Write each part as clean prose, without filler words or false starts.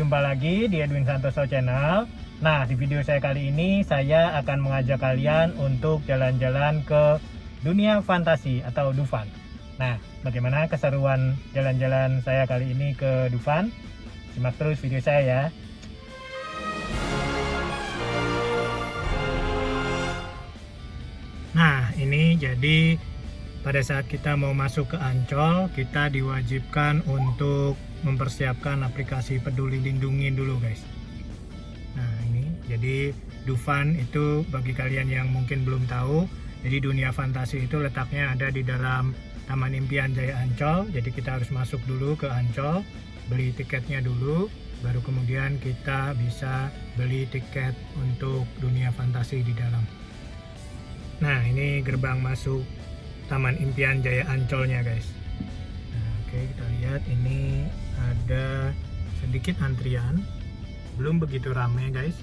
jumpa lagi di Edwin Santoso Channel. Nah, di video saya kali ini saya akan mengajak kalian untuk jalan-jalan ke dunia fantasi atau Dufan. Nah, bagaimana keseruan jalan-jalan saya kali ini ke Dufan? Simak terus video saya ya. Nah, ini jadi pada saat kita mau masuk ke Ancol, kita diwajibkan untuk mempersiapkan aplikasi Peduli Lindungi dulu, guys. Nah, ini jadi Dufan itu bagi kalian yang mungkin belum tahu, jadi dunia fantasi itu letaknya ada di dalam Taman Impian Jaya Ancol. Jadi kita harus masuk dulu ke Ancol, beli tiketnya dulu, baru kemudian kita bisa beli tiket untuk dunia fantasi di dalam. Nah, ini gerbang masuk Taman Impian Jaya Ancolnya, guys. Nah, oke, kita lihat ini ada sedikit antrian, belum begitu ramai, guys.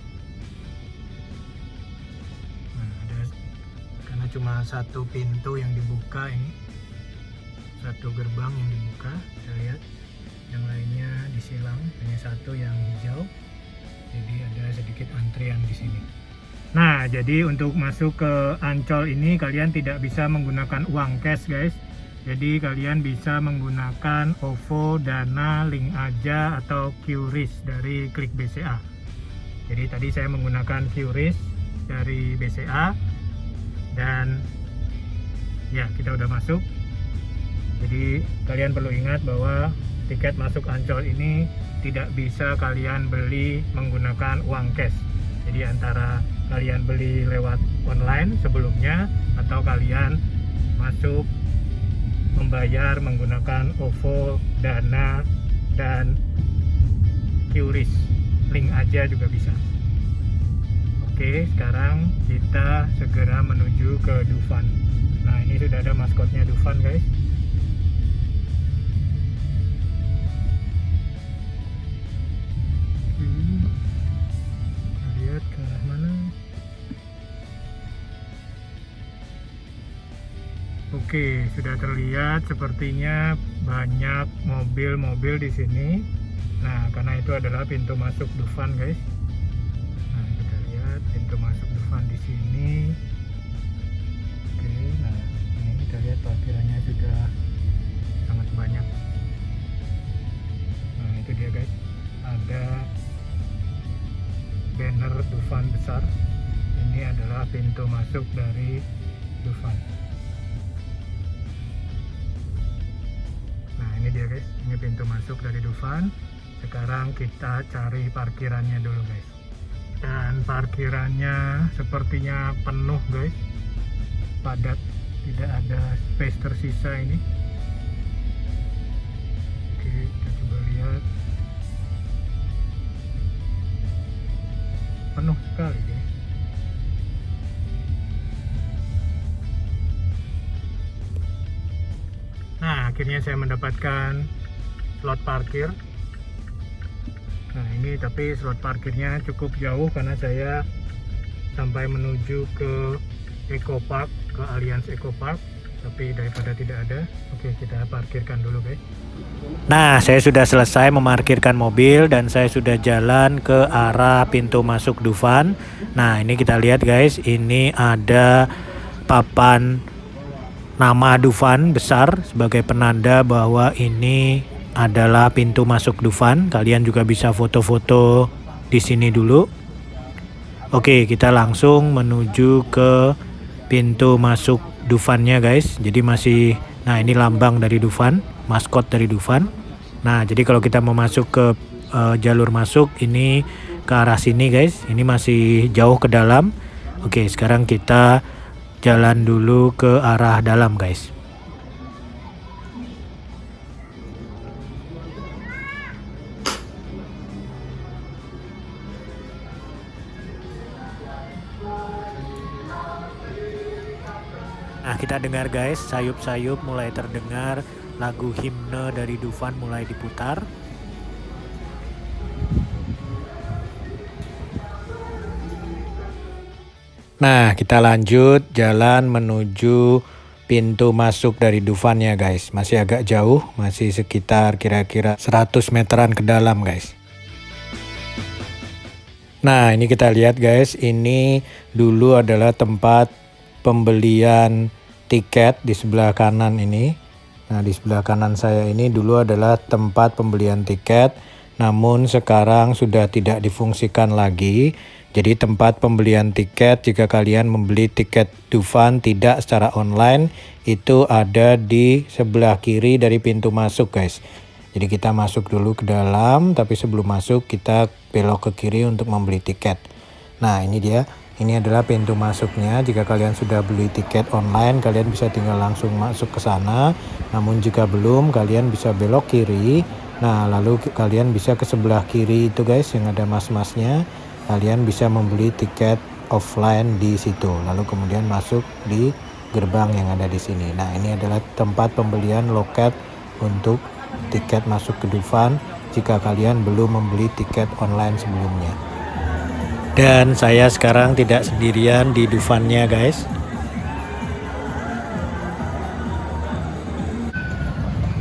Nah, ada karena cuma satu pintu yang dibuka, ini satu gerbang yang dibuka. Kita lihat yang lainnya disilang, hanya satu yang hijau. Jadi ada sedikit antrian di sini. Nah, jadi untuk masuk ke Ancol ini kalian tidak bisa menggunakan uang cash, guys. Jadi kalian bisa menggunakan OVO, Dana, Link Aja atau QRIS dari Klik BCA. Jadi tadi saya menggunakan QRIS dari BCA dan ya, kita udah masuk. Jadi kalian perlu ingat bahwa tiket masuk Ancol ini tidak bisa kalian beli menggunakan uang cash. Jadi antara kalian beli lewat online sebelumnya atau kalian masuk membayar menggunakan OVO, Dana, dan QRIS. Link aja juga bisa. Oke, sekarang kita segera menuju ke Dufan. Nah, ini sudah ada maskotnya Dufan, guys. Ke arah mana? Oke, sudah terlihat sepertinya banyak mobil-mobil di sini. Nah, karena itu adalah pintu masuk Dufan, guys. Nah, kita lihat pintu masuk Dufan di sini. Oke, nah ini kita lihat parkirannya sudah sangat banyak. Nah, itu dia, guys. Ada banner Dufan besar. Ini adalah pintu masuk dari Dufan. Nah, ini dia, guys. Ini pintu masuk dari Dufan. Sekarang kita cari parkirannya dulu, guys. Dan parkirannya sepertinya penuh, guys. Padat, tidak ada space tersisa ini. Oke, kita coba lihat. Penuh sekali, guys. Nah, akhirnya saya mendapatkan slot parkir. Nah, ini tapi slot parkirnya cukup jauh karena saya sampai menuju ke Eco Park, ke Allianz Eco Park, tapi daripada tidak ada, oke, kita parkirkan dulu, guys. Nah, saya sudah selesai memarkirkan mobil dan saya sudah jalan ke arah pintu masuk Dufan. Nah, ini kita lihat, guys, ini ada papan nama Dufan besar sebagai penanda bahwa ini adalah pintu masuk Dufan. Kalian juga bisa foto-foto di sini dulu. Oke, kita langsung menuju ke pintu masuk Dufannya, guys. Jadi masih, nah ini lambang dari Dufan, maskot dari Dufan. Nah, jadi kalau kita mau masuk ke jalur masuk ini ke arah sini, guys. Ini masih jauh ke dalam. Oke, sekarang kita jalan dulu ke arah dalam, guys. Nah, kita dengar, guys, sayup-sayup mulai terdengar, lagu himne dari Dufan mulai diputar. Nah, kita lanjut jalan menuju pintu masuk dari Dufan ya, guys. Masih agak jauh, masih sekitar kira-kira 100 meteran ke dalam, guys. Nah, ini kita lihat guys, ini dulu adalah tempat pembelian tiket di sebelah kanan ini. Nah, di sebelah kanan saya ini dulu adalah tempat pembelian tiket, namun sekarang sudah tidak difungsikan lagi. Jadi tempat pembelian tiket, jika kalian membeli tiket Dufan tidak secara online, itu ada di sebelah kiri dari pintu masuk guys. Jadi kita masuk dulu ke dalam, tapi sebelum masuk kita belok ke kiri untuk membeli tiket. Nah, ini dia. Ini adalah pintu masuknya. Jika kalian sudah beli tiket online, kalian bisa tinggal langsung masuk ke sana. Namun jika belum, kalian bisa belok kiri. Nah, lalu kalian bisa ke sebelah kiri itu guys, yang ada mas-masnya. Kalian bisa membeli tiket offline di situ. Lalu kemudian masuk di gerbang yang ada di sini. Nah, ini adalah tempat pembelian loket untuk tiket masuk ke Dufan jika kalian belum membeli tiket online sebelumnya. Dan saya sekarang tidak sendirian di Dufannya guys.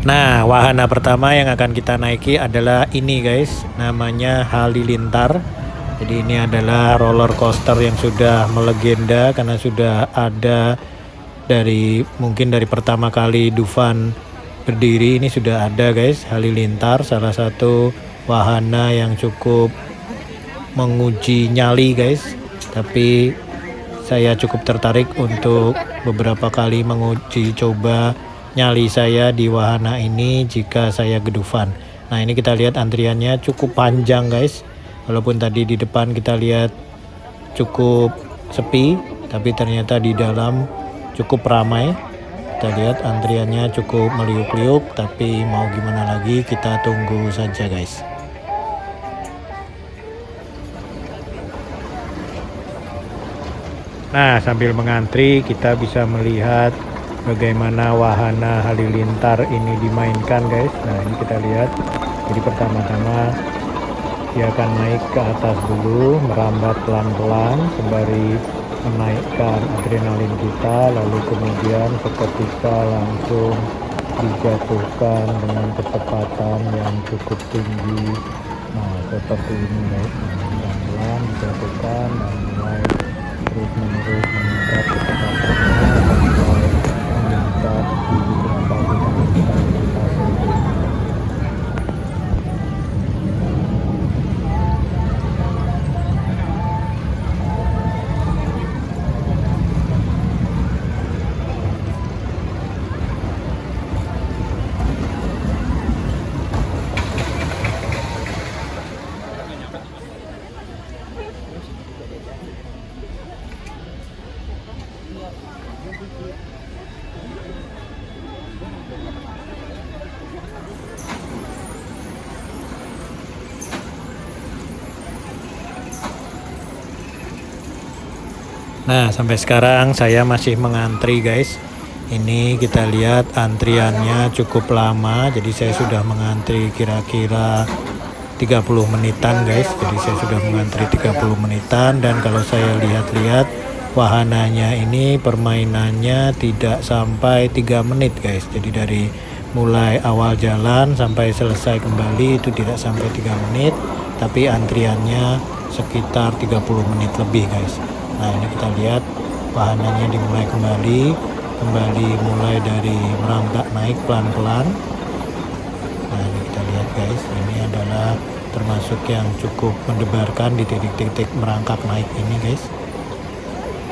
Nah, wahana pertama yang akan kita naiki adalah ini guys, namanya Halilintar. Jadi ini adalah roller coaster yang sudah melegenda karena sudah ada mungkin dari pertama kali Dufan berdiri. Ini sudah ada guys, Halilintar, salah satu wahana yang cukup menguji nyali guys, tapi saya cukup tertarik untuk beberapa kali menguji coba nyali saya di wahana ini jika saya ke Dufan. Nah, ini kita lihat antriannya cukup panjang guys, walaupun tadi di depan kita lihat cukup sepi, tapi ternyata di dalam cukup ramai. Kita lihat antriannya cukup meliuk-liuk, tapi mau gimana lagi, kita tunggu saja guys. Nah, sambil mengantri kita bisa melihat bagaimana wahana Halilintar ini dimainkan guys. Nah, ini kita lihat. Jadi pertama-tama dia akan naik ke atas dulu, merambat pelan-pelan sembari menaikkan adrenalin kita, lalu kemudian seketika langsung dijatuhkan dengan kecepatan yang cukup tinggi. Nah, seperti ini guys. Pelan-pelan dijatuhkan dan mulai terus-menerus meningkat kecepatannya sampai meningkat di beberapa detik kita selesai. Nah, sampai sekarang saya masih mengantri guys. Ini kita lihat antriannya cukup lama, jadi saya sudah mengantri kira-kira 30 menitan guys. Jadi saya sudah mengantri 30 menitan, dan kalau saya lihat-lihat wahananya ini permainannya tidak sampai 3 menit guys. Jadi dari mulai awal jalan sampai selesai kembali itu tidak sampai 3 menit, tapi antriannya sekitar 30 menit lebih guys. Nah, ini kita lihat wahananya dimulai kembali mulai dari merangkak naik pelan-pelan. Nah, ini kita lihat guys, ini adalah termasuk yang cukup mendebarkan di titik-titik merangkak naik ini guys.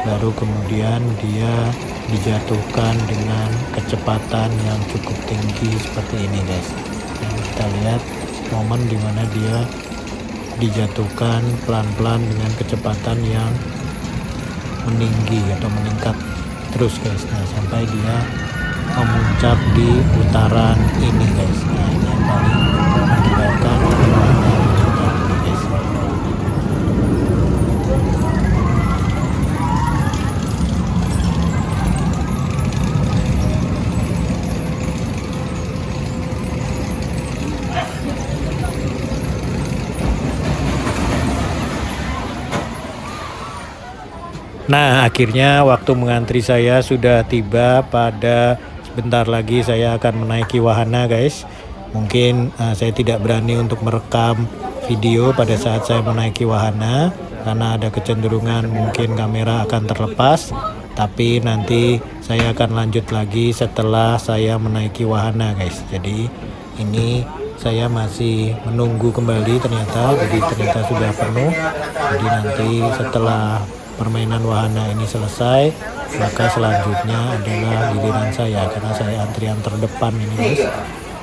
Baru kemudian dia dijatuhkan dengan kecepatan yang cukup tinggi seperti ini guys. Nah, kita lihat momen dimana dia dijatuhkan pelan-pelan dengan kecepatan yang meninggi atau meningkat terus guys. Nah, sampai dia memuncak di putaran ini guys. Nah, ini yang paling mendebarkan ini guys. Nah, akhirnya waktu mengantri saya sudah tiba. Pada sebentar lagi saya akan menaiki wahana guys. Mungkin saya tidak berani untuk merekam video pada saat saya menaiki wahana, karena ada kecenderungan mungkin kamera akan terlepas. Tapi nanti saya akan lanjut lagi setelah saya menaiki wahana guys. Jadi ini saya masih menunggu kembali ternyata sudah penuh. Jadi nanti setelah permainan wahana ini selesai, maka selanjutnya adalah giliran saya, karena saya antrian terdepan ini guys.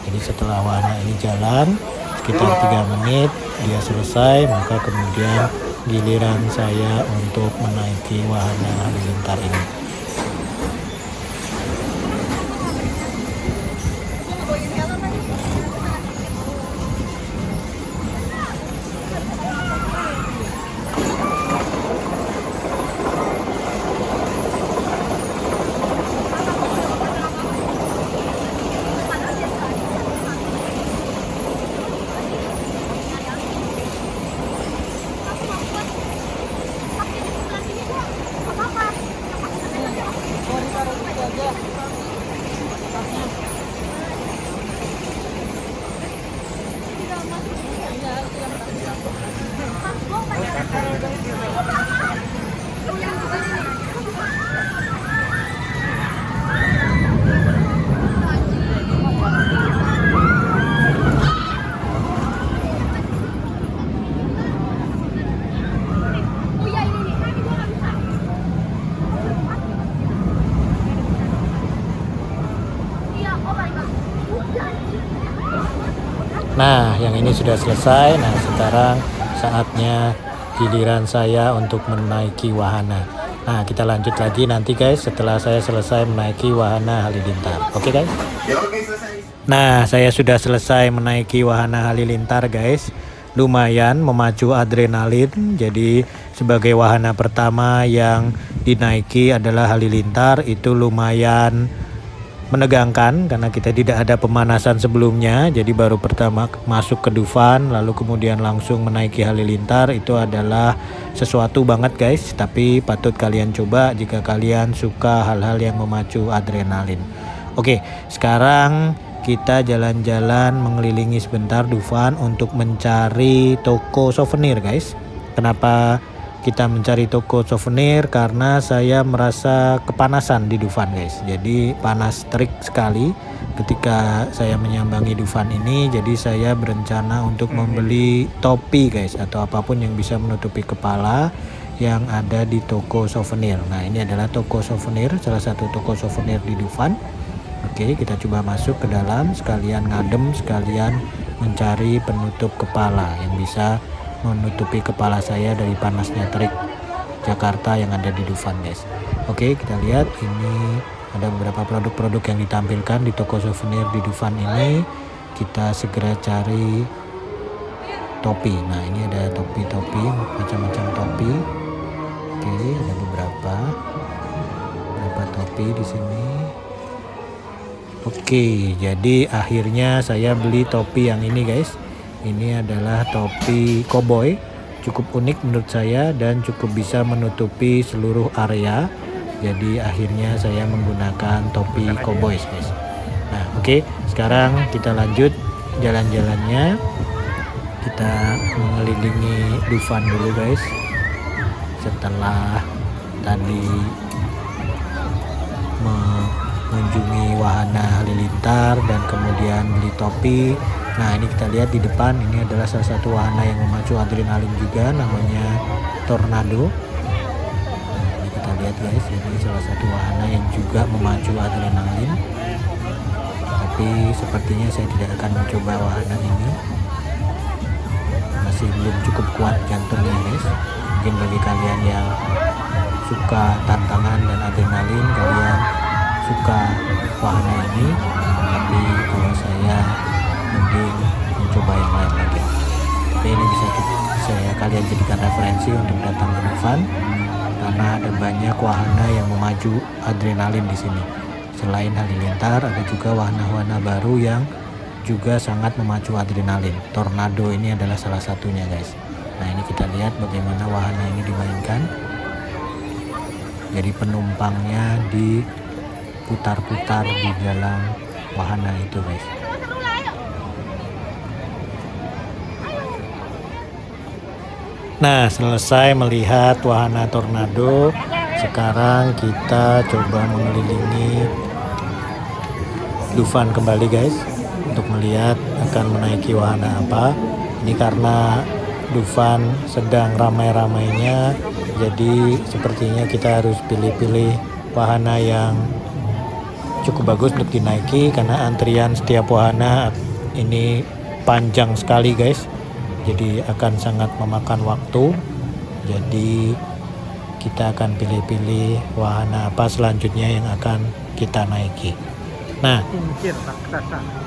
Jadi setelah wahana ini jalan sekitar 3 menit dia selesai, maka kemudian giliran saya untuk menaiki wahana halilintar ini. Nah, yang ini sudah selesai. Nah, sekarang saatnya giliran saya untuk menaiki wahana. Nah, kita lanjut lagi nanti guys setelah saya selesai menaiki wahana halilintar. Oke guys? Nah, saya sudah selesai menaiki wahana halilintar guys. Lumayan memacu adrenalin. Jadi sebagai wahana pertama yang dinaiki adalah halilintar, itu lumayan menegangkan karena kita tidak ada pemanasan sebelumnya. Jadi baru pertama masuk ke Dufan lalu kemudian langsung menaiki halilintar, itu adalah sesuatu banget guys. Tapi patut kalian coba jika kalian suka hal-hal yang memacu adrenalin. Oke, sekarang kita jalan-jalan mengelilingi sebentar Dufan untuk mencari toko souvenir guys. Kenapa kita mencari toko souvenir? Karena saya merasa kepanasan di Dufan guys. Jadi panas terik sekali ketika saya menyambangi Dufan ini. Jadi saya berencana untuk membeli topi guys, atau apapun yang bisa menutupi kepala yang ada di toko souvenir. Nah, ini adalah toko souvenir, salah satu toko souvenir di Dufan. Oke, kita coba masuk ke dalam, sekalian ngadem, sekalian mencari penutup kepala yang bisa menutupi kepala saya dari panasnya terik Jakarta yang ada di Dufan guys. Oke, kita lihat ini ada beberapa produk-produk yang ditampilkan di toko souvenir di Dufan ini. Kita segera cari topi. Nah, ini ada topi-topi, macam-macam topi. Oke, ada beberapa topi di sini. Oke, jadi akhirnya saya beli topi yang ini guys. Ini adalah topi koboi, cukup unik menurut saya dan cukup bisa menutupi seluruh area. Jadi akhirnya saya menggunakan topi koboi guys. Nah, oke, sekarang kita lanjut jalan-jalannya. Kita mengelilingi Dufan dulu guys. Setelah tadi mengunjungi wahana halilintar dan kemudian beli topi. Nah, ini kita lihat di depan, ini adalah salah satu wahana yang memacu adrenalin juga, namanya Tornado. Nah, ini kita lihat guys, ini salah satu wahana yang juga memacu adrenalin. Tapi sepertinya saya tidak akan mencoba wahana ini, masih belum cukup kuat jantungnya guys. Mungkin bagi kalian yang suka tantangan dan adrenalin, kalian suka wahana ini. Tapi kalau saya mending mencoba yang lain lagi. Tapi ini bisa kalian jadikan referensi untuk datang ke Dufan, karena ada banyak wahana yang memacu adrenalin di sini. Selain halilintar, ada juga wahana-wahana baru yang juga sangat memacu adrenalin. Tornado ini adalah salah satunya guys. Nah, ini kita lihat bagaimana wahana ini dimainkan. Jadi penumpangnya diputar-putar di dalam wahana itu guys. Nah, selesai melihat wahana tornado, sekarang kita coba mengelilingi Dufan kembali guys, untuk melihat akan menaiki wahana apa. Ini karena Dufan sedang ramai-ramainya, jadi sepertinya kita harus pilih-pilih wahana yang cukup bagus untuk dinaiki, karena antrian setiap wahana ini panjang sekali guys, jadi akan sangat memakan waktu. Jadi kita akan pilih-pilih wahana apa selanjutnya yang akan kita naiki. Nah,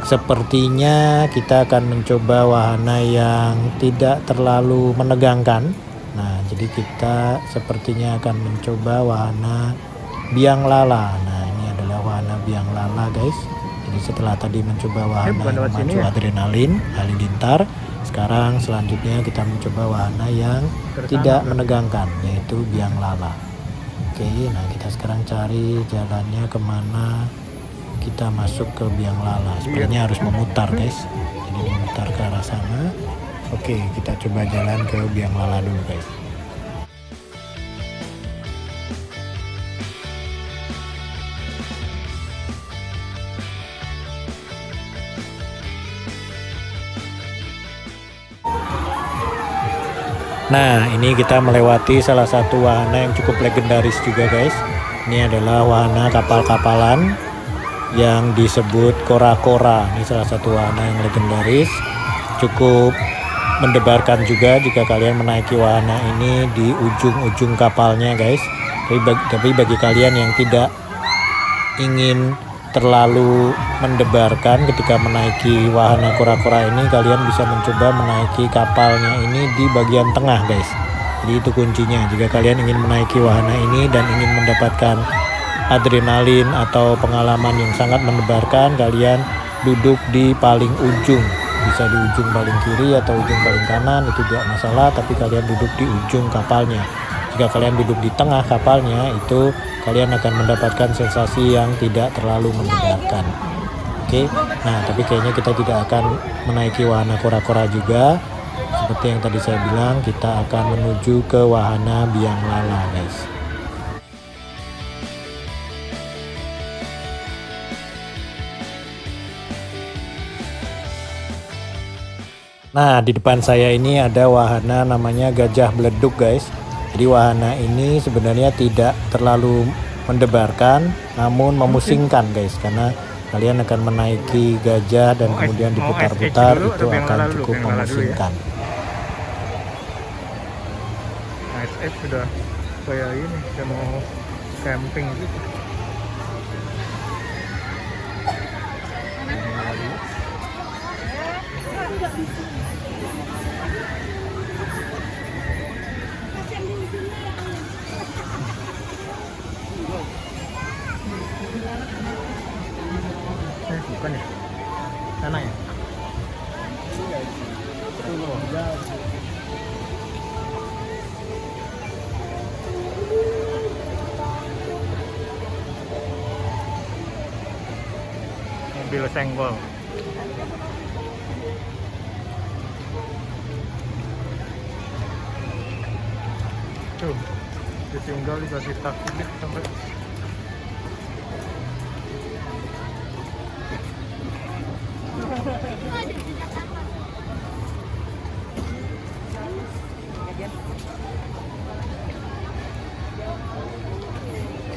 sepertinya kita akan mencoba wahana yang tidak terlalu menegangkan. Nah, jadi kita sepertinya akan mencoba wahana biang lala. Nah, ini adalah wahana biang lala guys. Jadi setelah tadi mencoba wahana yang memacu adrenalin, halilintar, sekarang selanjutnya kita mencoba wahana yang tidak menegangkan, yaitu biang lala. Oke, nah kita sekarang cari jalannya kemana kita masuk ke biang lala. Sepertinya harus memutar guys, jadi memutar ke arah sana. Oke, kita coba jalan ke biang lala dulu guys. Nah, ini kita melewati salah satu wahana yang cukup legendaris juga guys. Ini adalah wahana kapal-kapalan yang disebut kora-kora. Ini salah satu wahana yang legendaris, cukup mendebarkan juga jika kalian menaiki wahana ini di ujung-ujung kapalnya guys. Tapi bagi kalian yang tidak ingin terlalu mendebarkan ketika menaiki wahana kora-kora ini, kalian bisa mencoba menaiki kapalnya ini di bagian tengah guys. Jadi itu kuncinya, jika kalian ingin menaiki wahana ini dan ingin mendapatkan adrenalin atau pengalaman yang sangat mendebarkan, kalian duduk di paling ujung, bisa di ujung paling kiri atau ujung paling kanan, itu tidak masalah, tapi kalian duduk di ujung kapalnya. Jika kalian duduk di tengah kapalnya, itu kalian akan mendapatkan sensasi yang tidak terlalu mendebarkan. Oke, nah tapi kayaknya kita tidak akan menaiki wahana kora-kora juga. Seperti yang tadi saya bilang, kita akan menuju ke wahana biang lala guys. Nah, di depan saya ini ada wahana namanya gajah beleduk guys. Jadi wahana ini sebenarnya tidak terlalu mendebarkan, namun memusingkan guys, karena kalian akan menaiki gajah dan kemudian diputar-putar, itu akan cukup memusingkan. SF sudah kayak ini, udah mau camping gitu. Bukan ya? Sana ya? Mobil senggol. Tuh, ditinggal dikasih taksi sampai.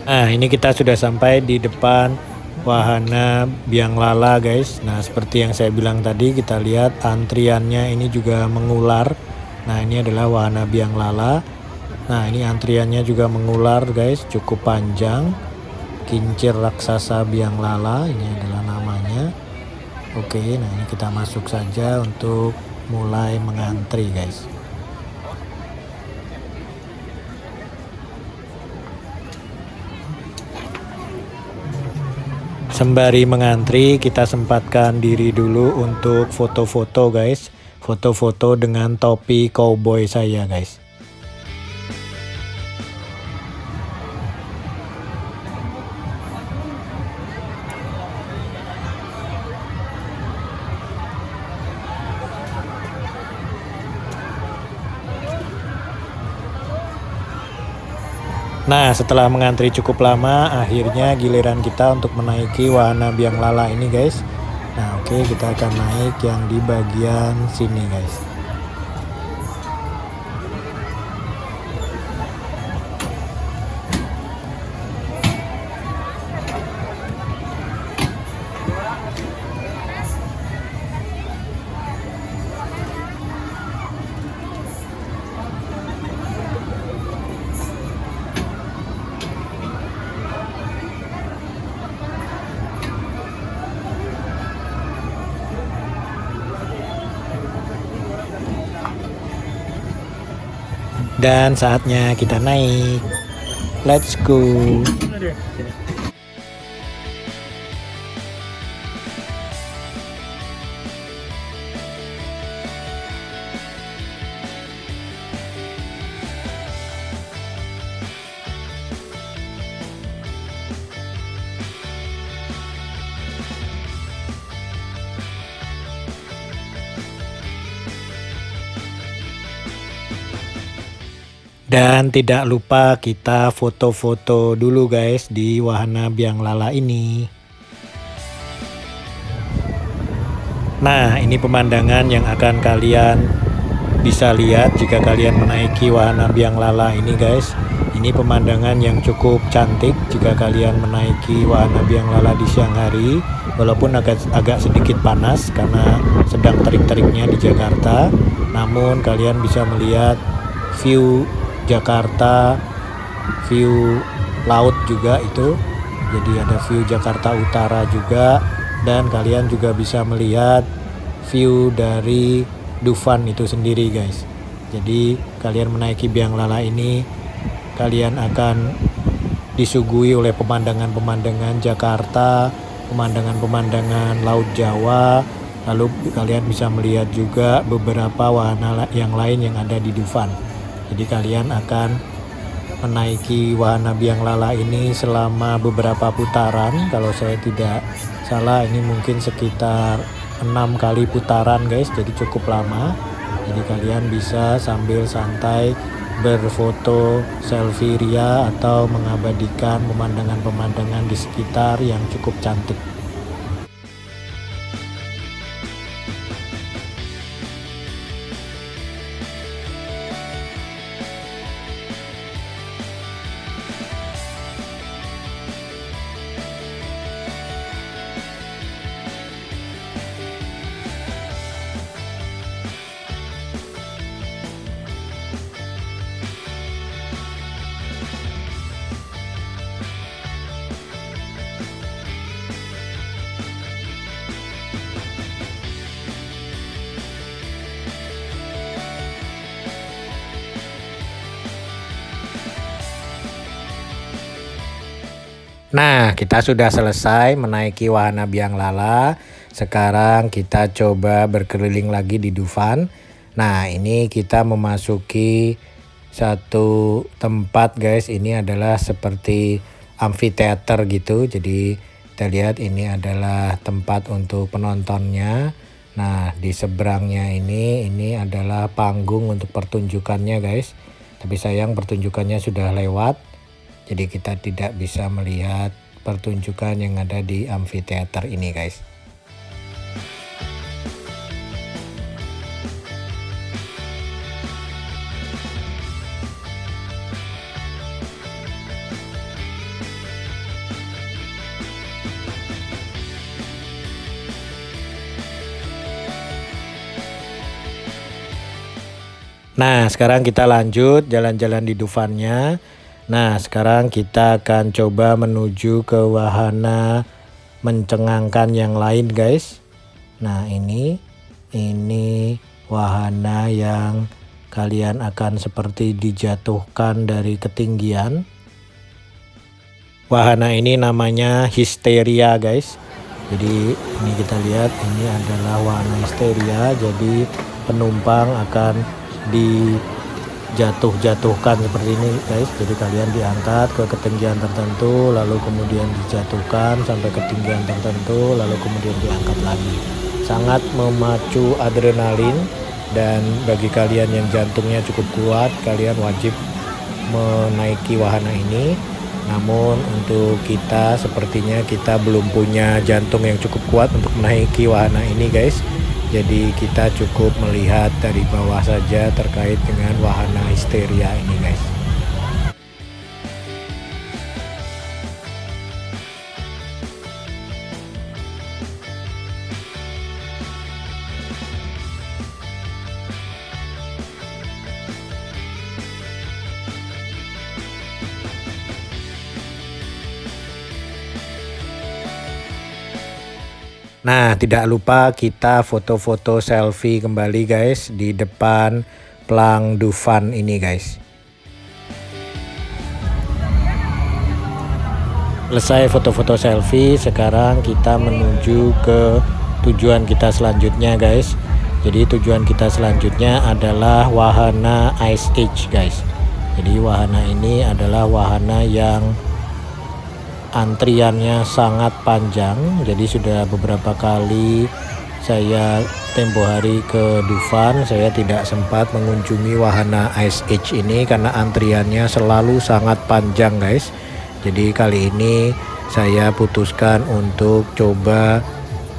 Nah, ini kita sudah sampai di depan wahana biang lala guys. Nah, seperti yang saya bilang tadi, kita lihat antriannya ini juga mengular. Nah, ini adalah wahana biang lala. Nah, ini antriannya juga mengular guys, cukup panjang. Kincir raksasa biang lala, ini adalah namanya. Oke, nah ini kita masuk saja untuk mulai mengantri guys. Sembari mengantri, kita sempatkan diri dulu untuk foto-foto guys. Foto-foto dengan topi cowboy saya guys. Nah, setelah mengantri cukup lama, akhirnya giliran kita untuk menaiki wahana biang lala ini guys. Nah oke, kita akan naik yang di bagian sini guys. Dan saatnya kita naik. Let's go. Dan tidak lupa kita foto-foto dulu guys di wahana biang lala ini. Nah, ini pemandangan yang akan kalian bisa lihat jika kalian menaiki wahana biang lala ini guys. Ini pemandangan yang cukup cantik jika kalian menaiki wahana biang lala di siang hari. Walaupun agak sedikit panas karena sedang terik-teriknya di Jakarta. Namun kalian bisa melihat view Jakarta, view laut juga itu. Jadi ada view Jakarta Utara juga. Dan kalian juga bisa melihat view dari Dufan itu sendiri guys. Jadi kalian menaiki biang lala ini, kalian akan disuguhi oleh pemandangan-pemandangan Jakarta, pemandangan-pemandangan Laut Jawa. Lalu kalian bisa melihat juga beberapa wahana yang lain yang ada di Dufan. Jadi kalian akan menaiki wahana biang lala ini selama beberapa putaran. Kalau saya tidak salah ini mungkin sekitar 6 kali putaran guys, jadi cukup lama. Jadi kalian bisa sambil santai berfoto selfie ria atau mengabadikan pemandangan-pemandangan di sekitar yang cukup cantik. Nah, kita sudah selesai menaiki wahana biang lala. Sekarang kita coba berkeliling lagi di Dufan. Nah, ini kita memasuki satu tempat guys. Ini adalah seperti amphitheater gitu. Jadi kita lihat ini adalah tempat untuk penontonnya. Nah, di seberangnya ini adalah panggung untuk pertunjukannya guys. Tapi sayang pertunjukannya sudah lewat. Jadi kita tidak bisa melihat pertunjukan yang ada di amphitheater ini guys. Nah, sekarang kita lanjut jalan-jalan di Dufannya. Nah, sekarang kita akan coba menuju ke wahana mencengangkan yang lain, guys. Nah, ini wahana yang kalian akan seperti dijatuhkan dari ketinggian. Wahana ini namanya histeria, guys. Jadi, ini kita lihat ini adalah wahana histeria. Jadi, penumpang akan dijatuhkan seperti ini guys. Jadi kalian diangkat ke ketinggian tertentu, lalu kemudian dijatuhkan sampai ketinggian tertentu, lalu kemudian diangkat lagi. Sangat memacu adrenalin, dan bagi kalian yang jantungnya cukup kuat, kalian wajib menaiki wahana ini. Namun untuk kita sepertinya kita belum punya jantung yang cukup kuat untuk menaiki wahana ini guys. Jadi kita cukup melihat dari bawah saja terkait dengan wahana histeria ini guys. Nah, tidak lupa kita foto-foto selfie kembali guys di depan Plang Dufan ini guys. Selesai foto-foto selfie, sekarang kita menuju ke tujuan kita selanjutnya guys. Jadi tujuan kita selanjutnya adalah wahana Ice Age guys. Jadi wahana ini adalah wahana yang antriannya sangat panjang. Jadi sudah beberapa kali saya tempo hari ke Dufan, saya tidak sempat mengunjungi wahana Ice Age ini karena antriannya selalu sangat panjang guys. Jadi kali ini saya putuskan untuk coba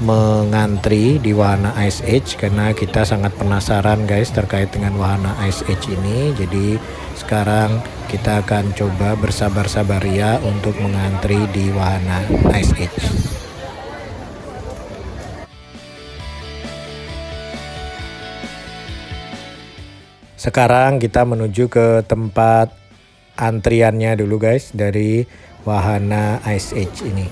mengantri di wahana Ice Age karena kita sangat penasaran guys terkait dengan wahana Ice Age ini. Jadi sekarang kita akan coba bersabar-sabar ya untuk mengantri di wahana Ice Age. Sekarang kita menuju ke tempat antriannya dulu guys dari wahana Ice Age ini.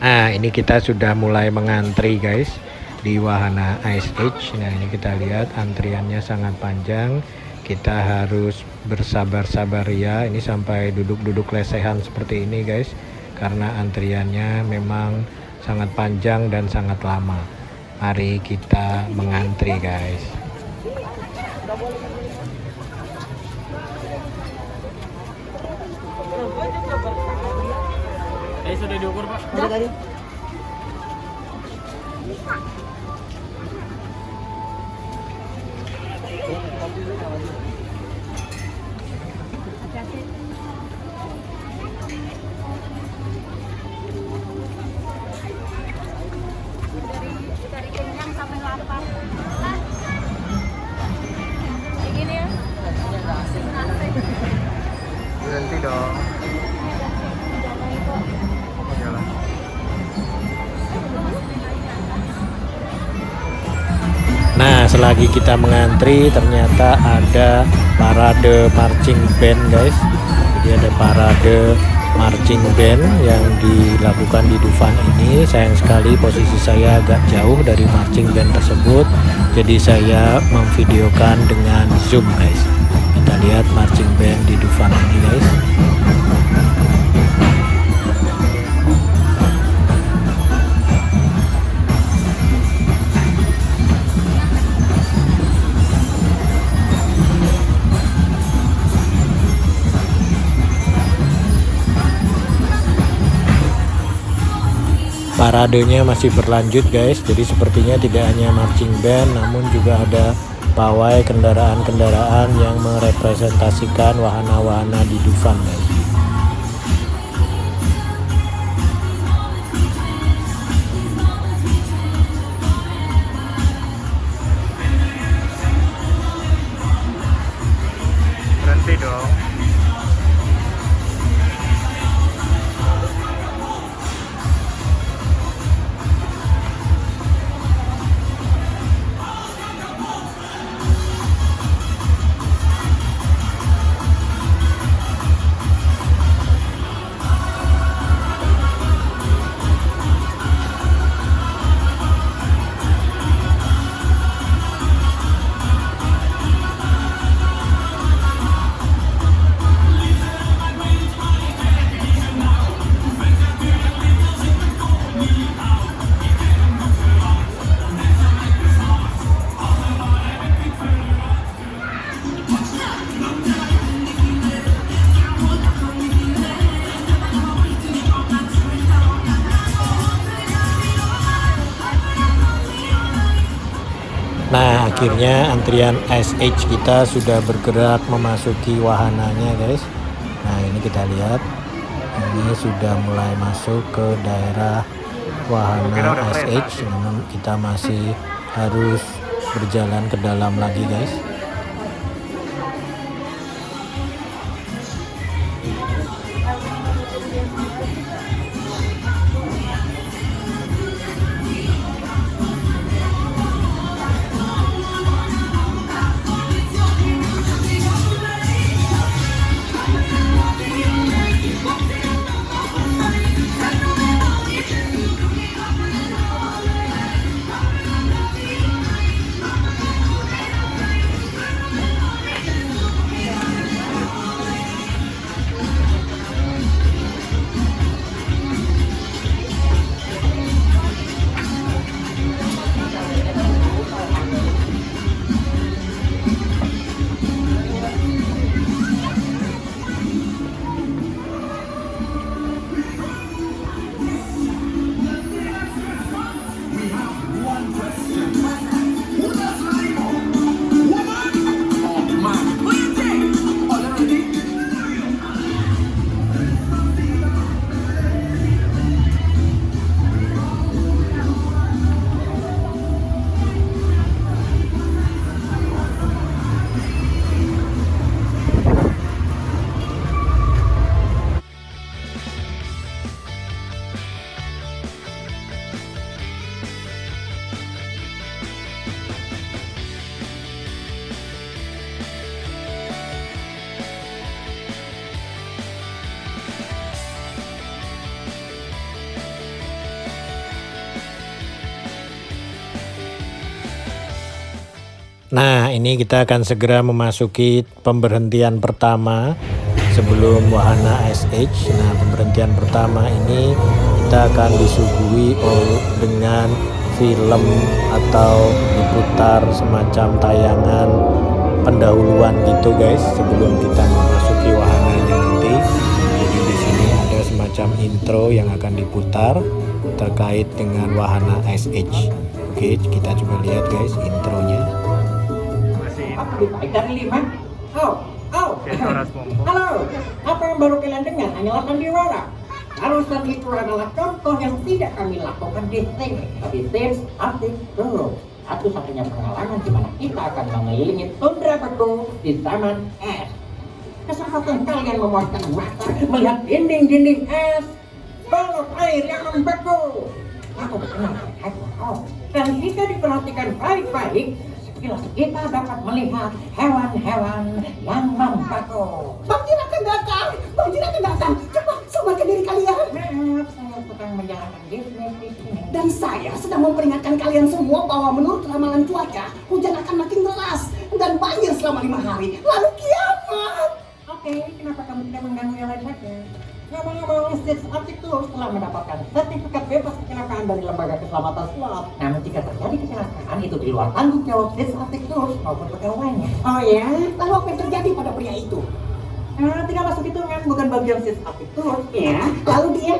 Nah, ini kita sudah mulai mengantri guys di wahana Ice Age. Nah, ini kita lihat antriannya sangat panjang. Kita harus bersabar-sabar ya. Ini sampai duduk-duduk lesehan seperti ini guys. Karena antriannya memang sangat panjang dan sangat lama. Mari kita mengantri guys. Sudah diukur Pak? Sudah tadi. Dari kenyang sampai lapar. Begini ya. Berhenti dong. Nah, selagi kita mengantri ternyata ada parade marching band guys. Jadi ada parade marching band yang dilakukan di Dufan ini. Sayang sekali posisi saya agak jauh dari marching band tersebut. Jadi saya memvideokan dengan zoom guys. Kita lihat marching band di Dufan ini guys. Paradenya masih berlanjut guys, jadi sepertinya tidak hanya marching band namun juga ada pawai kendaraan-kendaraan yang merepresentasikan wahana-wahana di Dufan guys. Berhenti dong. akhirnya antrian SH kita sudah bergerak memasuki wahananya guys. Nah ini kita lihat, ini sudah mulai masuk ke daerah wahana SH, namun kita masih harus berjalan ke dalam lagi guys. Nah ini kita akan segera memasuki pemberhentian pertama sebelum wahana SH. Nah pemberhentian pertama ini kita akan disuguhi dengan film atau diputar semacam tayangan pendahuluan gitu guys sebelum kita memasuki wahananya nanti. Jadi di sini ada semacam intro yang akan diputar terkait dengan wahana SH. Oke, kita coba lihat guys intronya. Lebih baik dari 5. Halo, apa yang baru kalian dengar hanyalah sandiwara. Harusan itu adalah contoh yang tidak kami lakukan di sini. This artik dulu. Satu-satunya pengalaman di mana kita akan mengelilingi tundra beku di zaman es. Kesempatan kalian memuaskan mata melihat dinding-dinding es, balok air yang membeku. Aku berkenal dan jika diperhatikan baik-baik, kita dapat melihat hewan-hewan yang membeku. Banjir akan datang! Banjir akan datang! Cepat, sabarkan diri kalian! Maaf, saya sedang menjalankan bisnis di sini. Dan saya sedang memperingatkan kalian semua bahwa menurut ramalan cuaca, hujan akan makin deras dan banjir selama 5 hari. Lalu kiamat! Oke, kenapa kamu tidak mengganggu yang lain saja? Ngomong-ngomong, Sis Arctic-Tours telah mendapatkan sertifikat bebas kecelakaan dari Lembaga Keselamatan Selat. Namun jika terjadi kecelakaan itu di luar tanggung jawab Sis Arctic-Tours maupun pegawainya. Oh ya? Lalu apa yang terjadi pada pria itu? Tidak masuk hitungan, bukan bagian Sis Arctic-Tours. Ya, lalu dia?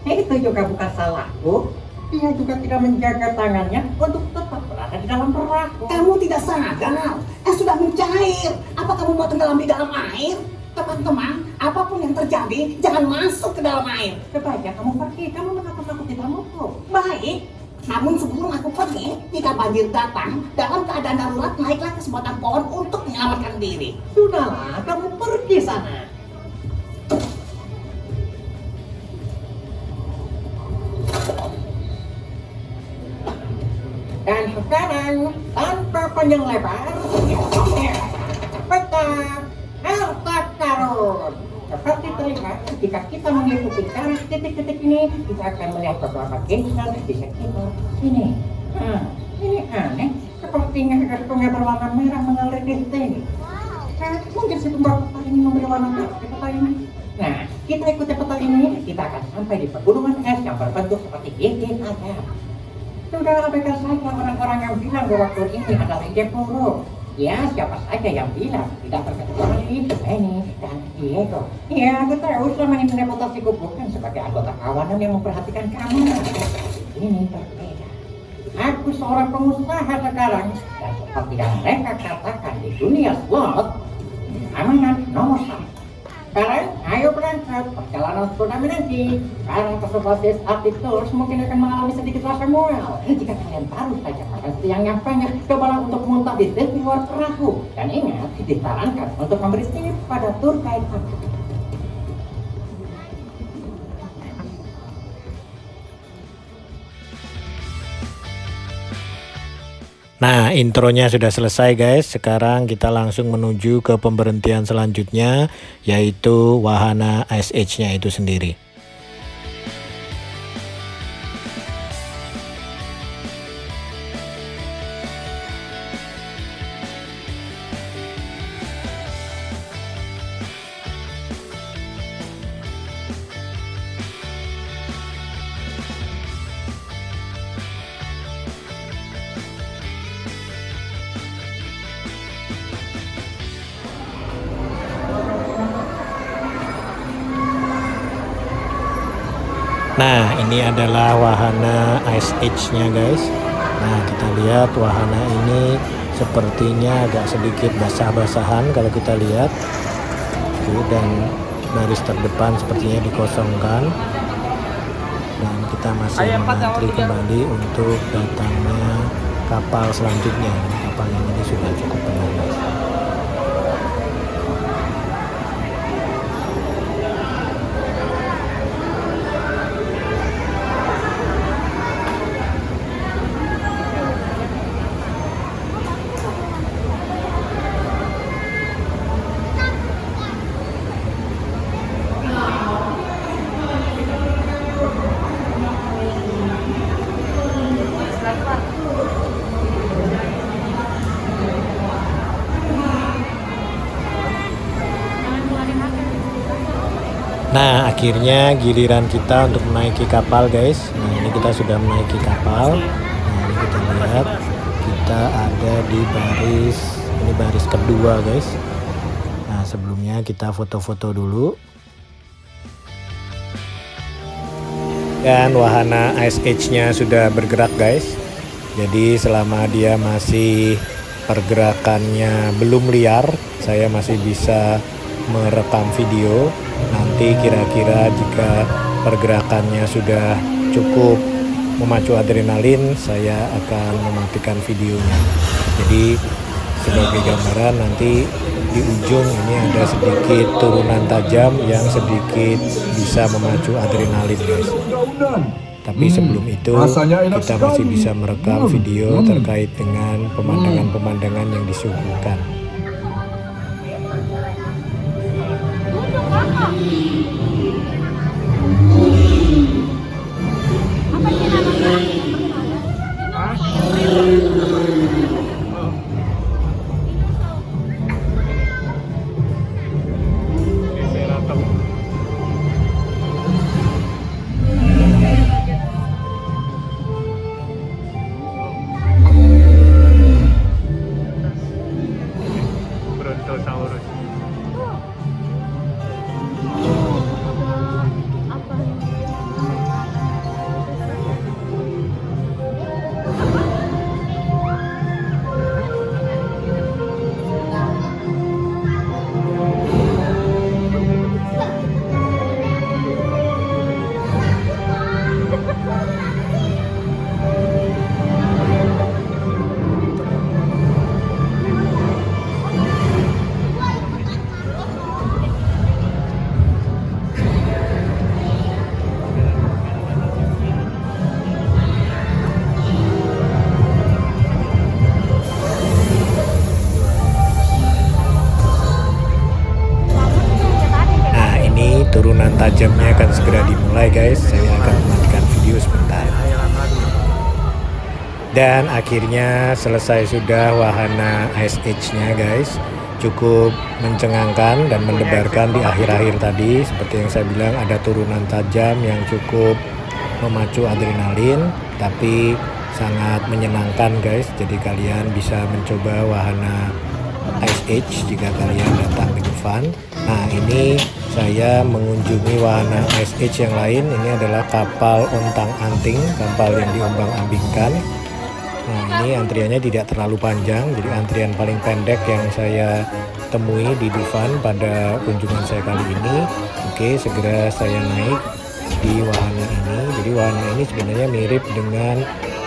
Itu juga bukan salahku. Dia juga tidak menjaga tangannya untuk tetap berada di dalam perahu. Kamu tidak sadar, sudah mencair. Apa kamu mau tenggelam di dalam air? Teman-teman, apapun yang terjadi, jangan masuk ke dalam air. Sebaiknya kamu pergi, kamu menakut-nakuti tamuku. Baik, namun sebelum aku pergi, jika banjir datang, dalam keadaan darurat, naiklah ke sebatang pohon untuk menyelamatkan diri. Sudahlah, kamu pergi sana. Dan sekarang, tanpa panjang lebar, peta harta karun. Seperti terlihat, jika kita mengikuti garis titik-titik ini, kita akan melihat beberapa geser di sekitar sini. Ini aneh, sepertinya ada sungai berwarna merah mengalir di sini. Mungkin si pembawa peta ini memberi warna merah di peta ini. Nah, kita ikuti peta ini, kita akan sampai di pegunungan es yang berbentuk seperti gigi aja. Sudah abaikan saja orang-orang yang bilang bahwa klub ini adalah ide buruk. Ya, siapa saja yang bilang, tidak terkecuali Benny dan Diego. Ya, aku tahu selama ini reputasiku bukan sebagai anggota kawanan yang memperhatikan kamu. Ini berbeda. aku seorang pengusaha sekarang. Dan seperti yang mereka katakan di dunia slot, amanat nomor 1. Sekarang, ayo berangkat. Perjalanan sudah menanti. Sekarang Persebasis Arctic Tours mungkin akan mengalami sedikit rasa mual. Jika kalian baru saja makan siang yang banyak, cobalah untuk muntah di tepi luar perahu. Dan ingat, disarankan untuk memberi tip pada tur guide Anda. Nah, intronya sudah selesai guys. Sekarang kita langsung menuju ke pemberhentian selanjutnya, yaitu wahana Ice Age-nya itu sendiri. Nah, ini adalah wahana Ice Age-nya guys. Nah, kita lihat wahana ini sepertinya agak sedikit basah-basahan kalau kita lihat. Oke, dan baris terdepan sepertinya dikosongkan. Dan kita masih mengantri kembali untuk datangnya kapal selanjutnya. Kapal yang ini sudah cukup penuh guys. Nah, akhirnya giliran kita untuk menaiki kapal guys. Nah, ini kita sudah menaiki kapal. Nah, ini kita lihat kita ada di baris kedua guys. Nah, sebelumnya kita foto-foto dulu. Dan wahana Ice Age-nya sudah bergerak guys. Jadi selama dia masih pergerakannya belum liar, saya masih bisa merekam video. Nanti kira-kira jika pergerakannya sudah cukup memacu adrenalin, saya akan mematikan videonya. Jadi sebagai gambaran, nanti di ujung ini ada sedikit turunan tajam yang sedikit bisa memacu adrenalin guys. Tapi sebelum itu kita masih bisa merekam video terkait dengan pemandangan-pemandangan yang disuguhkan. Brontosaurus. Turunan tajamnya akan segera dimulai guys. Saya akan mematikan video sebentar. Dan akhirnya selesai sudah wahana Ice Age-nya guys. Cukup mencengangkan dan mendebarkan di akhir-akhir tadi. Seperti yang saya bilang, ada turunan tajam yang cukup memacu adrenalin, tapi sangat menyenangkan guys. Jadi kalian bisa mencoba wahana Ice Age jika kalian datang ke Dufan. Nah, ini saya mengunjungi wahana Ice Age yang lain. Ini adalah kapal ontang-anting, kapal yang diombang-ambingkan. ini antriannya tidak terlalu panjang, jadi antrian paling pendek yang saya temui di Dufan pada kunjungan saya kali ini. Oke, segera saya naik di wahana ini. Jadi wahana ini sebenarnya mirip dengan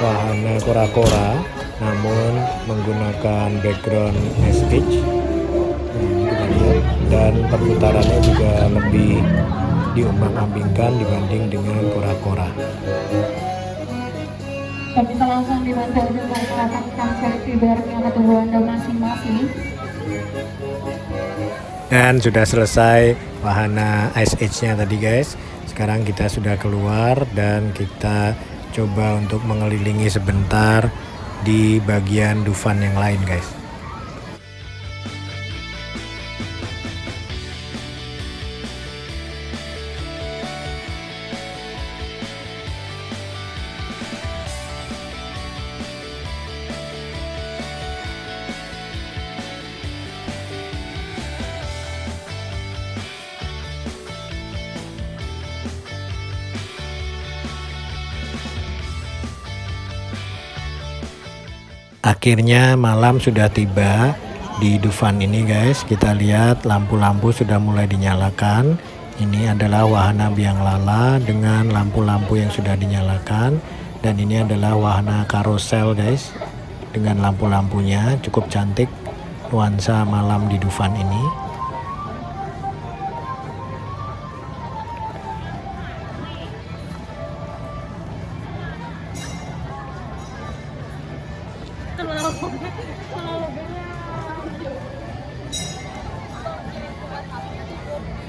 wahana kora-kora, namun menggunakan background SH. Kita lihat, dan perputarannya juga lebih diombang-ambingkan dibanding dengan kora-kora. Dan bisa langsung dibantu untuk mendapatkan selfie bareng yang ketemu Anda masing-masing. Dan sudah selesai wahana Ice Age-nya tadi guys. Sekarang kita sudah keluar dan kita coba untuk mengelilingi sebentar di bagian Dufan yang lain guys. Akhirnya malam sudah tiba di Dufan ini guys. Kita lihat lampu-lampu sudah mulai dinyalakan. Ini adalah wahana biang lala dengan lampu-lampu yang sudah dinyalakan. Dan ini adalah wahana karosel guys, dengan lampu-lampunya cukup cantik. Nuansa malam di Dufan ini.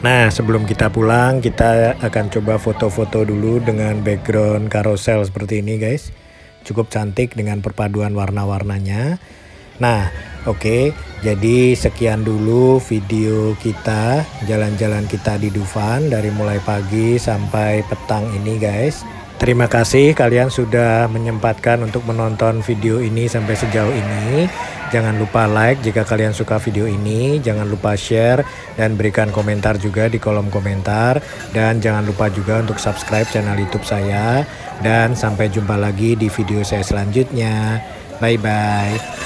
Nah, sebelum kita pulang, kita akan coba foto-foto dulu dengan background karosel seperti ini guys. Cukup cantik dengan perpaduan warna-warnanya. Nah, oke, jadi sekian dulu video kita, jalan-jalan kita di Dufan dari mulai pagi sampai petang ini guys. Terima kasih kalian sudah menyempatkan untuk menonton video ini sampai sejauh ini. Jangan lupa like jika kalian suka video ini. Jangan lupa share dan berikan komentar juga di kolom komentar. Dan jangan lupa juga untuk subscribe channel YouTube saya. Dan sampai jumpa lagi di video saya selanjutnya. Bye-bye.